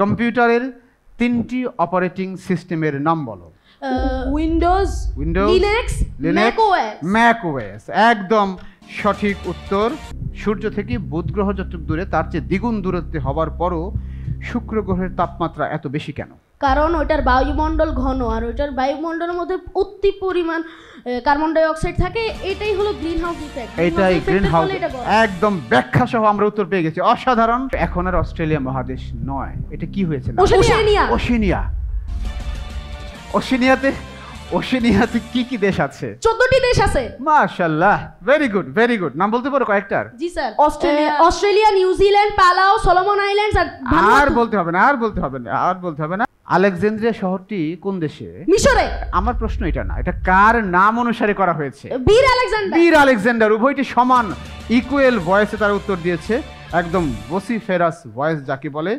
কম্পিউটারের 3টি অপারেটিং সিস্টেমের নাম বলো। Windows, Linux, macOS. একদম সঠিক উত্তর। সূর্য থেকে বুধ গ্রহ যতটুকু দূরে তার চেয়ে দ্বিগুণ দূরত্বে হবার পরও শুক্র গ্রহের তাপমাত্রা এত বেশি কেন? কারণ ওইটার বায়ুমণ্ডল ঘন, আর ওইটার বায়ুমণ্ডলের মধ্যে অতি পরিমাণ কার্বন ডাই অক্সাইড থাকে। এটাই হলো গ্রিন হাউস ইফেক্ট। এটাই গ্রিন হাউস। একদম ব্যাখ্যা সহ আমরা উত্তর পেয়ে গেছি, অসাধারণ। এখন আর অস্ট্রেলিয়া মহাদেশ নয়, এটা কি হয়েছে? ওশেনিয়া। ওশেনিয়াতে কি কি দেশ আছে? 14টি দেশ আছে। মাশাআল্লাহ, ভেরি গুড ভেরি গুড। নাম বলতে পারো কয়েকটার? জি স্যার। অস্ট্রেলিয়া, নিউজিল্যান্ড, পালাও, সলোমন আইল্যান্ডস আর বলতে হবে না। আলেকজান্দ্রিয়া শহরটি কোন দেশে? মিশরে। আমার প্রশ্ন এটা না, এটা কার নাম অনুসারে করা হয়েছে? বীর আলেকজান্ডার। উভয়টি সমান ইকুয়াল ভয়েসে তারা উত্তর দিয়েছে, একদম বসিফেরাস ভয়েস যাকে বলে।